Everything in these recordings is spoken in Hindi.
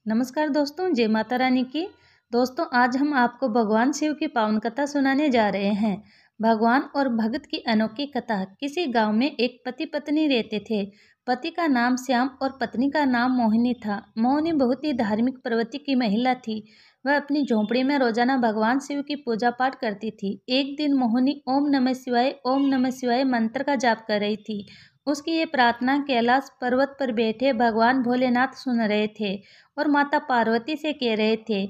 नमस्कार दोस्तों, जय माता रानी की। दोस्तों, आज हम आपको भगवान शिव की पावन कथा सुनाने जा रहे हैं। भगवान और भगत की अनोखी कथा। किसी गांव में एक पति पत्नी रहते थे। पति का नाम श्याम और पत्नी का नाम मोहिनी था। मोहिनी बहुत ही धार्मिक प्रवृत्ति की महिला थी। वह अपनी झोंपड़ी में रोजाना भगवान शिव की पूजा पाठ करती थी। एक दिन मोहिनी ओम नमः शिवाय मंत्र का जाप कर रही थी। उसकी ये प्रार्थना कैलाश पर्वत पर बैठे भगवान भोलेनाथ सुन रहे थे और माता पार्वती से कह रहे थे,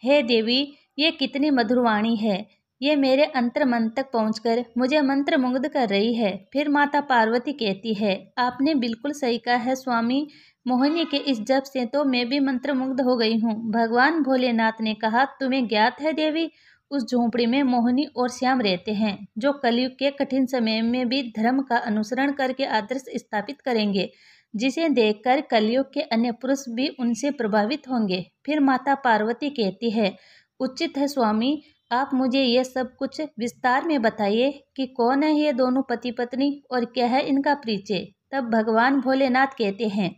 हे देवी, ये कितनी मधुर वाणी है। ये मेरे अंतर मन तक पहुंचकर मुझे मंत्र मुग्ध कर रही है। फिर माता पार्वती कहती है, आपने बिल्कुल सही कहा है स्वामी। मोहिनी के इस जप से तो मैं भी मंत्र मुग्ध हो गई हूँ। भगवान भोलेनाथ ने कहा, तुम्हें ज्ञात है देवी, उस झोंपड़ी में मोहिनी और श्याम रहते हैं, जो कलयुग के कठिन समय में भी धर्म का अनुसरण करके आदर्श स्थापित करेंगे, जिसे देखकर कलयुग के अन्य पुरुष भी उनसे प्रभावित होंगे। फिर माता पार्वती कहती है, उचित है स्वामी, आप मुझे ये सब कुछ विस्तार में बताइए कि कौन है ये दोनों पति पत्नी और क्या है इनका परिचय। तब भगवान भोलेनाथ कहते हैं,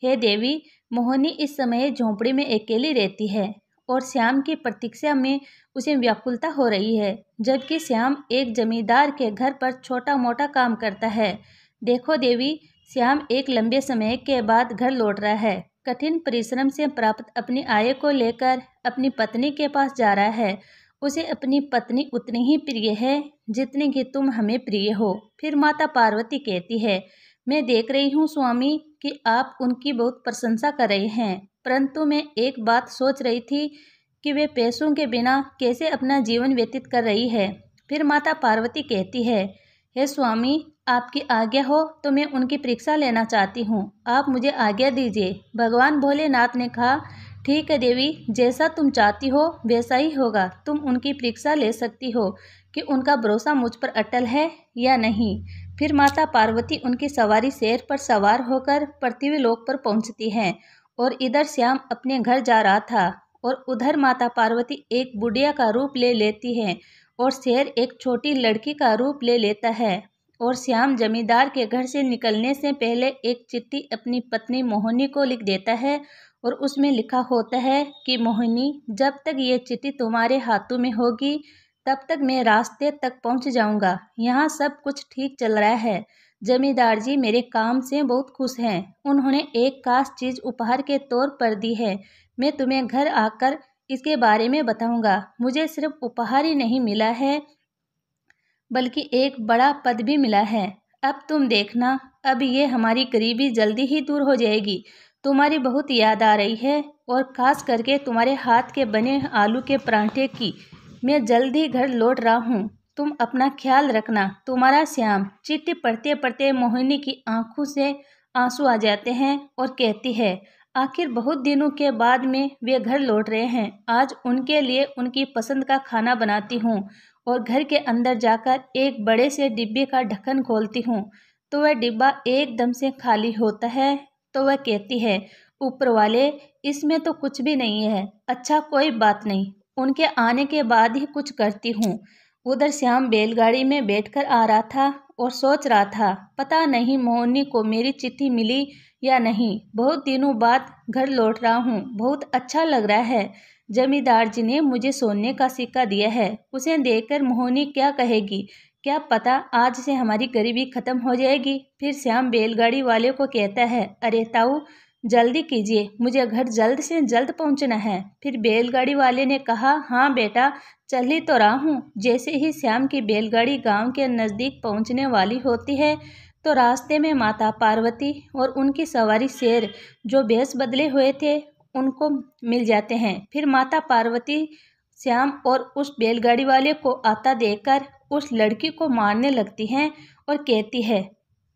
हे देवी, मोहिनी इस समय झोंपड़ी में अकेली रहती है और श्याम की प्रतीक्षा में उसे व्याकुलता हो रही है, जबकि श्याम एक जमींदार के घर पर छोटा मोटा काम करता है। देखो देवी, श्याम एक लंबे समय के बाद घर लौट रहा है। कठिन परिश्रम से प्राप्त अपनी आय को लेकर अपनी पत्नी के पास जा रहा है। उसे अपनी पत्नी उतनी ही प्रिय है जितनी कि तुम हमें प्रिय हो। फिर माता पार्वती कहती है, मैं देख रही हूँ स्वामी कि आप उनकी बहुत प्रशंसा कर रहे हैं, परंतु मैं एक बात सोच रही थी कि वे पैसों के बिना कैसे अपना जीवन व्यतीत कर रही है। फिर माता पार्वती कहती है, हे स्वामी, आपकी आज्ञा हो तो मैं उनकी परीक्षा लेना चाहती हूँ, आप मुझे आज्ञा दीजिए। भगवान भोलेनाथ ने कहा, ठीक है देवी, जैसा तुम चाहती हो वैसा ही होगा। तुम उनकी परीक्षा ले सकती हो कि उनका भरोसा मुझ पर अटल है या नहीं। फिर माता पार्वती उनकी सवारी शेर पर सवार होकर पृथ्वी लोक पर पहुंचती हैं और इधर श्याम अपने घर जा रहा था और उधर माता पार्वती एक बुढ़िया का रूप ले लेती है और शेर एक छोटी लड़की का रूप ले लेता है। और श्याम जमींदार के घर से निकलने से पहले एक चिट्ठी अपनी पत्नी मोहिनी को लिख देता है और उसमें लिखा होता है कि मोहिनी, जब तक ये चिट्ठी तुम्हारे हाथों में होगी तब तक मैं रास्ते तक पहुंच जाऊंगा। यहाँ सब कुछ ठीक चल रहा है। जमींदार जी मेरे काम से बहुत खुश हैं। उन्होंने एक खास चीज़ उपहार के तौर पर दी है। मैं तुम्हें घर आकर इसके बारे में बताऊंगा। मुझे सिर्फ उपहार ही नहीं मिला है बल्कि एक बड़ा पद भी मिला है। अब तुम देखना, अब ये हमारी गरीबी जल्दी ही दूर हो जाएगी। तुम्हारी बहुत याद आ रही है और खास करके तुम्हारे हाथ के बने आलू के परांठे की। मैं जल्द ही घर लौट रहा हूँ। तुम अपना ख्याल रखना। तुम्हारा श्याम। चिट्ठी पढ़ते पढ़ते मोहिनी की आंखों से आंसू आ जाते हैं और कहती है, आखिर बहुत दिनों के बाद में वे घर लौट रहे हैं। आज उनके लिए उनकी पसंद का खाना बनाती हूँ और घर के अंदर जाकर एक बड़े से डिब्बे का ढक्कन खोलती हूँ तो वह डिब्बा एकदम से खाली होता है। तो वह कहती है, ऊपर वाले, इसमें तो कुछ भी नहीं है। अच्छा, कोई बात नहीं, उनके आने के बाद ही कुछ करती हूँ। उधर श्याम बैलगाड़ी में बैठकर आ रहा था और सोच रहा था, पता नहीं मोहिनी को मेरी चिट्ठी मिली या नहीं। बहुत दिनों बाद घर लौट रहा हूँ, बहुत अच्छा लग रहा है। जमींदार जी ने मुझे सोने का सिक्का दिया है। उसे देखकर मोहिनी क्या कहेगी, क्या पता आज से हमारी गरीबी खत्म हो जाएगी। फिर श्याम बैलगाड़ी वाले को कहता है, अरे ताऊ, जल्दी कीजिए, मुझे घर जल्द से जल्द पहुंचना है। फिर बैलगाड़ी वाले ने कहा, हाँ बेटा, चल ही तो रहा हूँ। जैसे ही श्याम की बैलगाड़ी गांव के नज़दीक पहुंचने वाली होती है तो रास्ते में माता पार्वती और उनकी सवारी शेर, जो भेष बदले हुए थे, उनको मिल जाते हैं। फिर माता पार्वती श्याम और उस बैलगाड़ी वाले को आता देखकर उस लड़की को मारने लगती हैं और कहती है,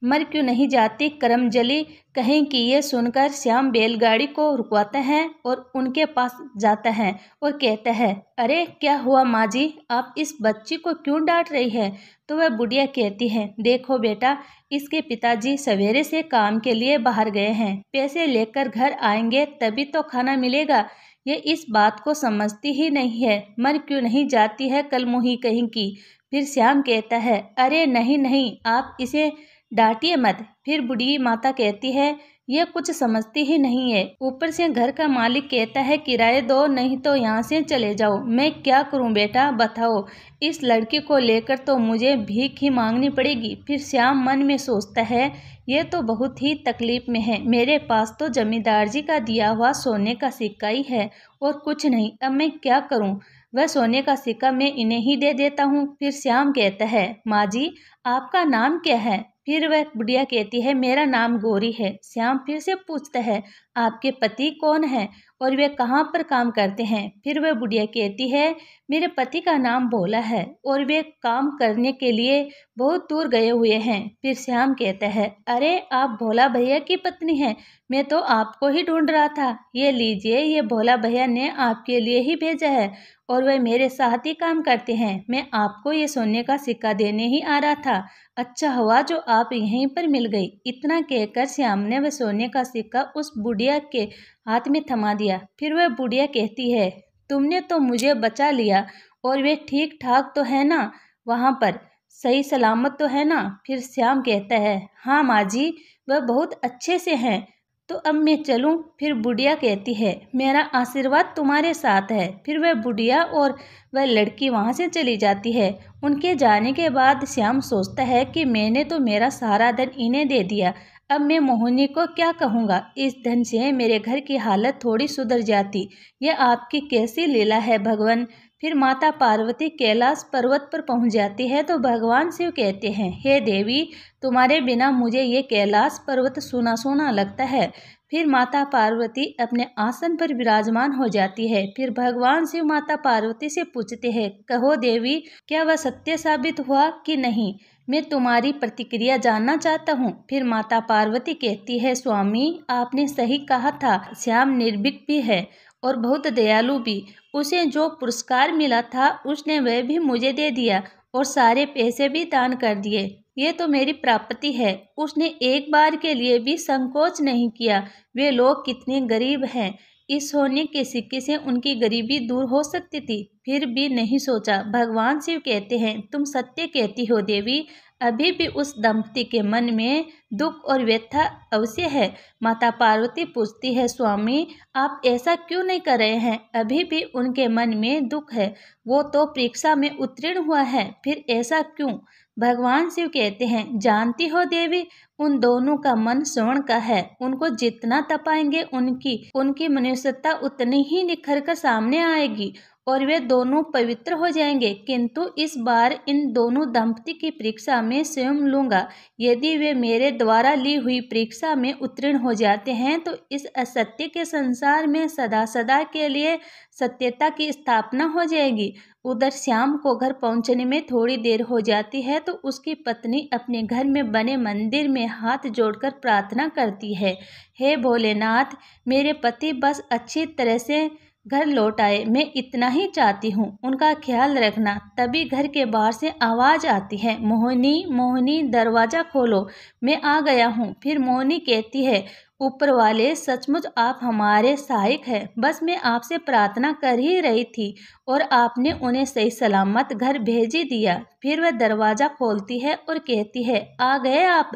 मर क्यों नहीं जाती करमजली कहीं की। ये सुनकर श्याम बैलगाड़ी को रुकवाता है और उनके पास जाता है और कहता है, अरे क्या हुआ माँ जी, आप इस बच्ची को क्यों डांट रही है। तो वह बुढ़िया कहती है, देखो बेटा, इसके पिताजी सवेरे से काम के लिए बाहर गए हैं, पैसे लेकर घर आएंगे तभी तो खाना मिलेगा। ये इस बात को समझती ही नहीं है, मर क्यों नहीं जाती है कल मुही कहीं की। फिर श्याम कहता है, अरे नहीं नहीं, आप इसे डांटिए मत। फिर बूढ़ी माता कहती है, ये कुछ समझती ही नहीं है। ऊपर से घर का मालिक कहता है किराए दो, नहीं तो यहाँ से चले जाओ। मैं क्या करूँ बेटा, बताओ। इस लड़की को लेकर तो मुझे भीख ही मांगनी पड़ेगी। फिर श्याम मन में सोचता है, ये तो बहुत ही तकलीफ में है। मेरे पास तो जमींदार जी का दिया हुआ सोने का सिक्का ही है और कुछ नहीं। अब मैं क्या करूँ। वह सोने का सिक्का मैं इन्हें ही दे देता हूँ। फिर श्याम कहता है, माँ जी आपका नाम क्या है। फिर वह बुढ़िया कहती है, मेरा नाम गौरी है। श्याम फिर से पूछता है, आपके पति कौन है और वे कहाँ पर काम करते हैं। फिर वह बुढ़िया कहती है, मेरे पति का नाम भोला है और वे काम करने के लिए बहुत दूर गए हुए हैं। फिर श्याम कहता है, अरे आप भोला भैया की पत्नी हैं, मैं तो आपको ही ढूंढ रहा था। ये लीजिए, ये भोला भैया ने आपके लिए ही भेजा है और वह मेरे साथ ही काम करते हैं। मैं आपको ये सोने का सिक्का देने ही आ रहा था। अच्छा हुआ जो आप यहीं पर मिल गई। इतना कहकर श्याम ने वह सोने का सिक्का उस बुढ़िया के हाथ में थमा दिया। फिर वह बुढ़िया कहती है, तुमने तो मुझे बचा लिया और वे ठीक ठाक तो है ना, वहाँ पर सही सलामत तो है ना। फिर श्याम कहता है, हाँ माँ जी, वह बहुत अच्छे से हैं। तो अब मैं चलूं। फिर बुढ़िया कहती है, मेरा आशीर्वाद तुम्हारे साथ है। फिर वह बुढ़िया और वह लड़की वहाँ से चली जाती है। उनके जाने के बाद श्याम सोचता है कि मैंने तो मेरा सारा धन इन्हें दे दिया, अब मैं मोहिनी को क्या कहूँगा। इस धन से मेरे घर की हालत थोड़ी सुधर जाती। यह आपकी कैसी लीला है भगवान। फिर माता पार्वती कैलाश पर्वत पर पहुंच जाती है तो भगवान शिव कहते हैं, हे देवी, तुम्हारे बिना मुझे ये कैलाश पर्वत सूना सूना लगता है। फिर माता पार्वती अपने आसन पर विराजमान हो जाती है। फिर भगवान शिव माता पार्वती से पूछते हैं, कहो देवी, क्या वह सत्य साबित हुआ कि नहीं। मैं तुम्हारी प्रतिक्रिया जानना चाहता हूँ। फिर माता पार्वती कहती है, स्वामी आपने सही कहा था। श्याम निर्भीक भी है और बहुत दयालु भी। उसे जो पुरस्कार मिला था उसने वह भी मुझे दे दिया और सारे पैसे भी दान कर दिए। ये तो मेरी प्राप्ति है। उसने एक बार के लिए भी संकोच नहीं किया। वे लोग कितने गरीब हैं, इस सोने के सिक्के से उनकी गरीबी दूर हो सकती थी, फिर भी नहीं सोचा। भगवान शिव कहते हैं, तुम सत्य कहती हो देवी। अभी भी उस दंपति के मन में दुख और व्यथा अवश्य है। माता पार्वती पूछती है, स्वामी आप ऐसा क्यों नहीं कर रहे हैं। अभी भी उनके मन में दुख है, वो तो परीक्षा में उत्तीर्ण हुआ है, फिर ऐसा क्यों। भगवान शिव कहते हैं, जानती हो देवी, उन दोनों का मन स्वर्ण का है। उनको जितना तपाएंगे उनकी मनुष्यता उतनी ही निखर कर सामने आएगी और वे दोनों पवित्र हो जाएंगे। किंतु इस बार इन दोनों दंपति की परीक्षा में स्वयं लूंगा। यदि वे मेरे द्वारा ली हुई परीक्षा में उत्तीर्ण हो जाते हैं तो इस असत्य के संसार में सदा सदा के लिए सत्यता की स्थापना हो जाएगी। उधर श्याम को घर पहुंचने में थोड़ी देर हो जाती है तो उसकी पत्नी अपने घर में बने मंदिर में हाथ जोड़कर प्रार्थना करती है, हे भोलेनाथ, मेरे पति बस अच्छी तरह से घर लौट आए, मैं इतना ही चाहती हूँ, उनका ख्याल रखना। तभी घर के बाहर से आवाज आती है, मोहिनी मोहिनी दरवाजा खोलो, मैं आ गया हूँ। फिर मोहिनी कहती है, ऊपर वाले सचमुच आप हमारे सहायक हैं। बस मैं आपसे प्रार्थना कर ही रही थी और आपने उन्हें सही सलामत घर भेज ही दिया। फिर वह दरवाजा खोलती है और कहती है, आ गए आप,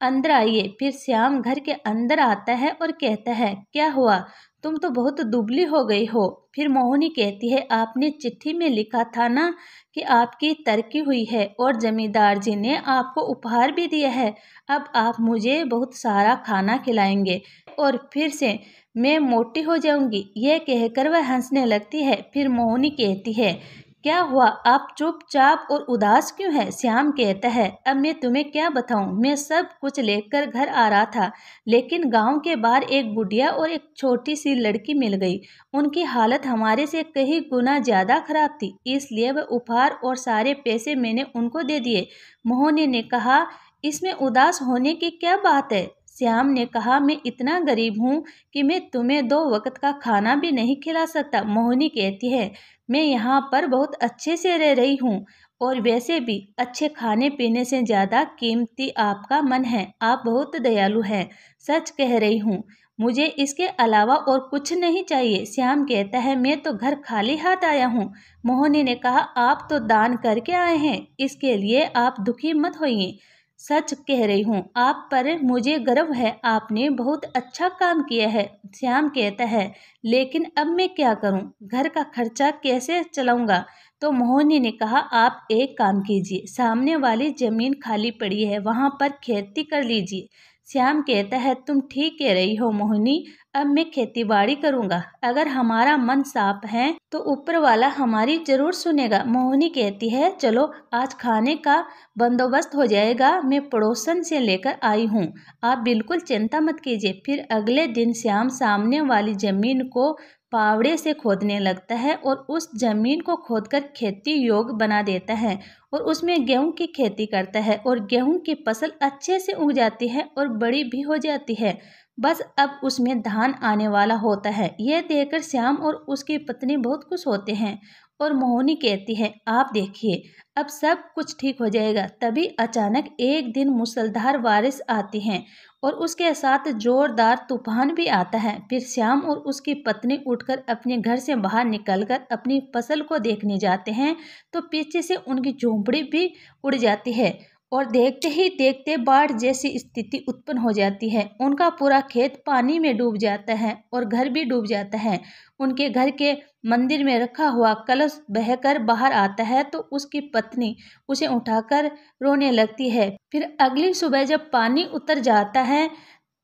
अंदर आइए। फिर श्याम घर के अंदर आता है और कहता है, क्या हुआ, तुम तो बहुत दुबली हो गई हो। फिर मोहिनी कहती है, आपने चिट्ठी में लिखा था ना कि आपकी तरक्की हुई है और जमींदार जी ने आपको उपहार भी दिया है। अब आप मुझे बहुत सारा खाना खिलाएंगे और फिर से मैं मोटी हो जाऊंगी। यह कहकर वह हंसने लगती है। फिर मोहिनी कहती है, क्या हुआ, आप चुपचाप और उदास क्यों हैं। श्याम कहता है, अब मैं तुम्हें क्या बताऊं, मैं सब कुछ लेकर घर आ रहा था, लेकिन गांव के बाहर एक बुढ़िया और एक छोटी सी लड़की मिल गई। उनकी हालत हमारे से कई गुना ज्यादा खराब थी, इसलिए वह उपहार और सारे पैसे मैंने उनको दे दिए। मोहिनी ने कहा, इसमें उदास होने की क्या बात है। श्याम ने कहा, मैं इतना गरीब हूँ कि मैं तुम्हें 2 वक्त का खाना भी नहीं खिला सकता। मोहिनी कहती है, मैं यहाँ पर बहुत अच्छे से रह रही हूँ और वैसे भी अच्छे खाने पीने से ज़्यादा कीमती आपका मन है। आप बहुत दयालु हैं, सच कह रही हूँ, मुझे इसके अलावा और कुछ नहीं चाहिए। श्याम कहता है, मैं तो घर खाली हाथ आया हूँ। मोहिनी ने कहा, आप तो दान करके आए हैं, इसके लिए आप दुखी मत होइए। सच कह रही हूँ, आप पर मुझे गर्व है, आपने बहुत अच्छा काम किया है। श्याम कहता है, लेकिन अब मैं क्या करूँ, घर का खर्चा कैसे चलाऊंगा। तो मोहिनी ने कहा, आप एक काम कीजिए, सामने वाली जमीन खाली पड़ी है, वहाँ पर खेती कर लीजिए। श्याम कहता है, तुम ठीक कह रही हो मोहिनी, अब मैं खेतीबाड़ी करूँगा। अगर हमारा मन साफ है तो ऊपर वाला हमारी जरूर सुनेगा। मोहिनी कहती है, चलो आज खाने का बंदोबस्त हो जाएगा, मैं पड़ोसन से लेकर आई हूँ, आप बिल्कुल चिंता मत कीजिए। फिर अगले दिन श्याम सामने वाली जमीन को फावड़े से खोदने लगता है और उस जमीन को खोदकर खेती योग्य बना देता है और उसमें गेहूं की खेती करता है और गेहूं की फसल अच्छे से उग जाती है और बड़ी भी हो जाती है। बस अब उसमें धान आने वाला होता है। यह देखकर श्याम और उसकी पत्नी बहुत खुश होते हैं और मोहिनी कहती है, आप देखिए अब सब कुछ ठीक हो जाएगा। तभी अचानक एक दिन मूसलाधार बारिश आती है और उसके साथ जोरदार तूफान भी आता है। फिर श्याम और उसकी पत्नी उठकर अपने घर से बाहर निकलकर अपनी फसल को देखने जाते हैं तो पीछे से उनकी झोंपड़ी भी उड़ जाती है और देखते ही देखते बाढ़ जैसी स्थिति उत्पन्न हो जाती है। उनका पूरा खेत पानी में डूब जाता है और घर भी डूब जाता है। उनके घर के मंदिर में रखा हुआ कलश बहकर बाहर आता है तो उसकी पत्नी उसे उठाकर रोने लगती है। फिर अगली सुबह जब पानी उतर जाता है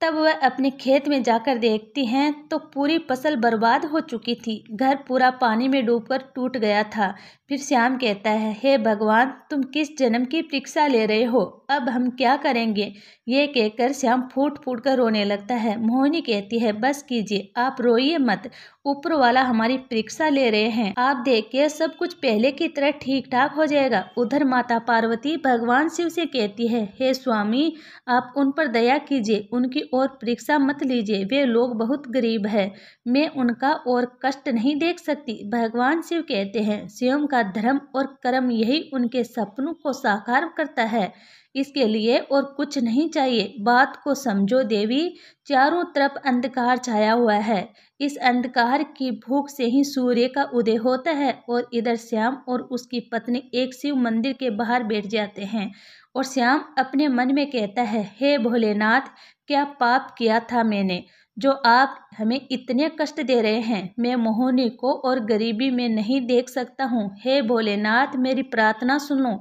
तब वह अपने खेत में जाकर देखती हैं तो पूरी फसल बर्बाद हो चुकी थी। घर पूरा पानी में डूबकर टूट गया था। फिर श्याम कहता है, हे भगवान, तुम किस जन्म की परीक्षा ले रहे हो, अब हम क्या करेंगे। ये कहकर श्याम फूट फूट कर रोने लगता है। मोहिनी कहती है, बस कीजिए, आप रोइए मत, ऊपर वाला हमारी परीक्षा ले रहे हैं, आप देखिए सब कुछ पहले की तरह ठीक ठाक हो जाएगा। उधर माता पार्वती भगवान शिव से कहती है, हे स्वामी, आप उन पर दया कीजिए, उनकी और परीक्षा मत लीजिए, वे लोग बहुत गरीब है, मैं उनका और कष्ट नहीं देख सकती। भगवान शिव कहते हैं, स्वयं का धर्म और कर्म यही उनके सपनों को साकार करता है, इसके लिए और कुछ नहीं चाहिए। बात को समझो देवी, चारों तरफ अंधकार छाया हुआ है, इस अंधकार की भूख से ही सूर्य का उदय होता है। और इधर श्याम और उसकी पत्नी एक शिव मंदिर के बाहर बैठ जाते हैं और श्याम अपने मन में कहता है, हे भोलेनाथ, क्या पाप किया था मैंने जो आप हमें इतने कष्ट दे रहे हैं। मैं मोहिनी को और गरीबी में नहीं देख सकता हूँ, हे भोलेनाथ मेरी प्रार्थना सुनो।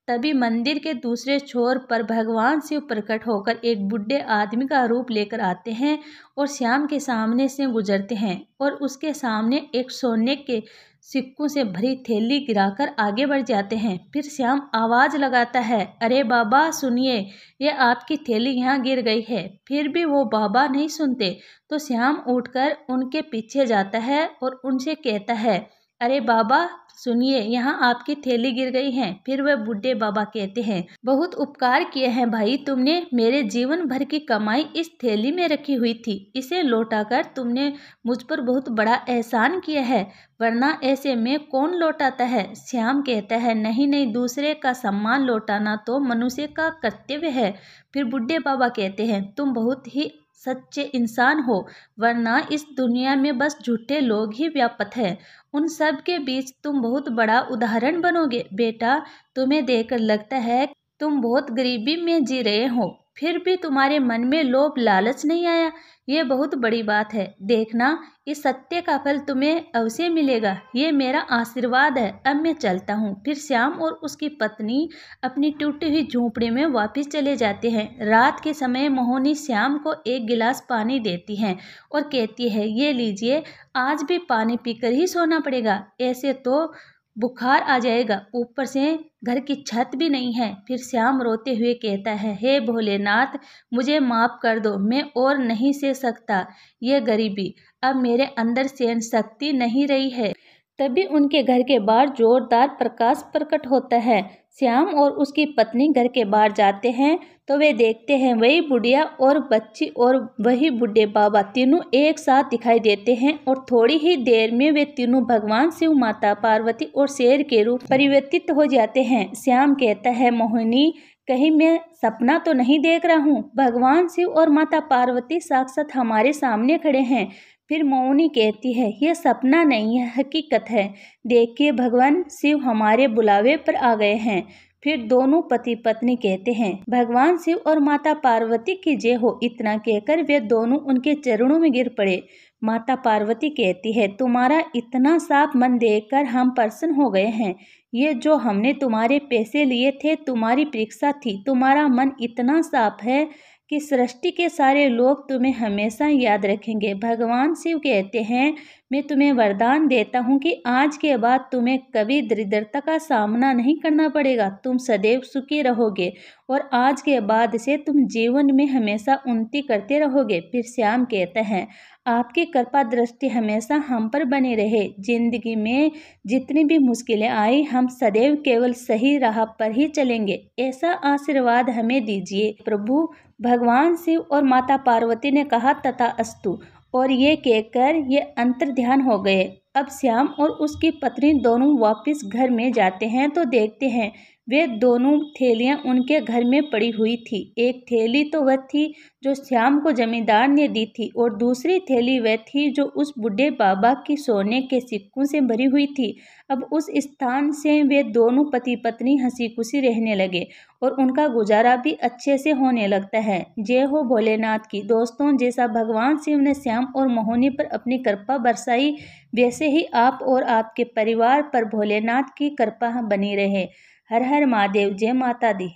तभी मंदिर के दूसरे छोर पर भगवान शिव प्रकट होकर एक बूढ़े आदमी का रूप लेकर आते हैं और श्याम के सामने से गुजरते हैं और उसके सामने एक सोने के सिक्कों से भरी थैली गिराकर आगे बढ़ जाते हैं। फिर श्याम आवाज लगाता है, अरे बाबा सुनिए, ये आपकी थैली यहाँ गिर गई है। फिर भी वो बाबा नहीं सुनते तो श्याम उठकर उनके पीछे जाता है और उनसे कहता है, अरे बाबा सुनिए, यहाँ आपकी थैली गिर गई है। फिर वह बूढ़े बाबा कहते हैं, बहुत उपकार किए हैं भाई, तुमने मेरे जीवन भर की कमाई इस थैली में रखी हुई थी, इसे लौटाकर तुमने मुझ पर बहुत बड़ा एहसान किया है, वरना ऐसे में कौन लौटाता है। श्याम कहता है, नहीं नहीं, दूसरे का सम्मान लौटाना तो मनुष्य का कर्तव्य है। फिर बूढ़े बाबा कहते हैं, तुम बहुत ही सच्चे इंसान हो, वरना इस दुनिया में बस झूठे लोग ही व्याप्त हैं, उन सब के बीच तुम बहुत बड़ा उदाहरण बनोगे। बेटा, तुम्हें देखकर लगता है तुम बहुत गरीबी में जी रहे हो, फिर भी तुम्हारे मन में लोभ लालच नहीं आया, ये बहुत बड़ी बात है। देखना, इस सत्य का फल तुम्हें अवश्य मिलेगा, ये मेरा आशीर्वाद है। अब मैं चलता हूँ। फिर श्याम और उसकी पत्नी अपनी टूटी हुई झोंपड़ी में वापस चले जाते हैं। रात के समय मोहिनी श्याम को एक गिलास पानी देती है और कहती है, ये लीजिए, आज भी पानी पीकर ही सोना पड़ेगा, ऐसे तो बुखार आ जाएगा, ऊपर से घर की छत भी नहीं है। फिर श्याम रोते हुए कहता है, हे भोलेनाथ, मुझे माफ़ कर दो, मैं और नहीं सह सकता ये गरीबी, अब मेरे अंदर सहन शक्ति नहीं रही है। तभी उनके घर के बाहर जोरदार प्रकाश प्रकट होता है। श्याम और उसकी पत्नी घर के बाहर जाते हैं तो वे देखते हैं वही बुढ़िया और बच्ची और वही बूढ़े बाबा तीनों एक साथ दिखाई देते हैं और थोड़ी ही देर में वे तीनों भगवान शिव, माता पार्वती और शेर के रूप परिवर्तित हो जाते हैं। श्याम कहता है, मोहिनी, कहीं मैं सपना तो नहीं देख रहा हूँ, भगवान शिव और माता पार्वती साक्षात हमारे सामने खड़े हैं। फिर मोहिनी कहती है, यह सपना नहीं है, हकीकत है, देखिए भगवान शिव हमारे बुलावे पर आ गए हैं। फिर दोनों पति पत्नी कहते हैं, भगवान शिव और माता पार्वती की जय हो। इतना कहकर वे दोनों उनके चरणों में गिर पड़े। माता पार्वती कहती है, तुम्हारा इतना साफ मन देखकर हम प्रसन्न हो गए हैं। ये जो हमने तुम्हारे पैसे लिए थे तुम्हारी परीक्षा थी। तुम्हारा मन इतना साफ है कि सृष्टि के सारे लोग तुम्हें हमेशा याद रखेंगे। भगवान शिव कहते हैं, मैं तुम्हें वरदान देता हूँ कि आज के बाद तुम्हें कभी दरिद्रता का सामना नहीं करना पड़ेगा। तुम सदैव सुखी रहोगे और आज के बाद से तुम जीवन में हमेशा उन्नति करते रहोगे। फिर श्याम कहता है, आपकी कृपा दृष्टि हमेशा हम पर बनी रहे। जिंदगी में जितनी भी मुश्किलें आई हम सदैव केवल सही राह पर ही चलेंगे। ऐसा आशीर्वाद हमें दीजिए प्रभु। भगवान शिव और माता पार्वती ने कहा, तथास्तु। और ये कहकर ये अंतर्ध्यान हो गए। अब श्याम और उसकी पत्नी दोनों वापस घर में जाते हैं तो देखते हैं वे दोनों थैलियां उनके घर में पड़ी हुई थी। एक थैली तो वह थी जो श्याम को जमींदार ने दी थी और दूसरी थैली वह थी जो उस बूढ़े बाबा की सोने के सिक्कों से भरी हुई थी। अब उस स्थान से वे दोनों पति पत्नी हंसी खुशी रहने लगे और उनका गुजारा भी अच्छे से होने लगता है। जय हो भोलेनाथ की। दोस्तों, जैसा भगवान शिव ने श्याम और मोहिनी पर अपनी कृपा बरसाई, वैसे ही आप और आपके परिवार पर भोलेनाथ की कृपा बनी रहे। हर हर महादेव। जय माता दी।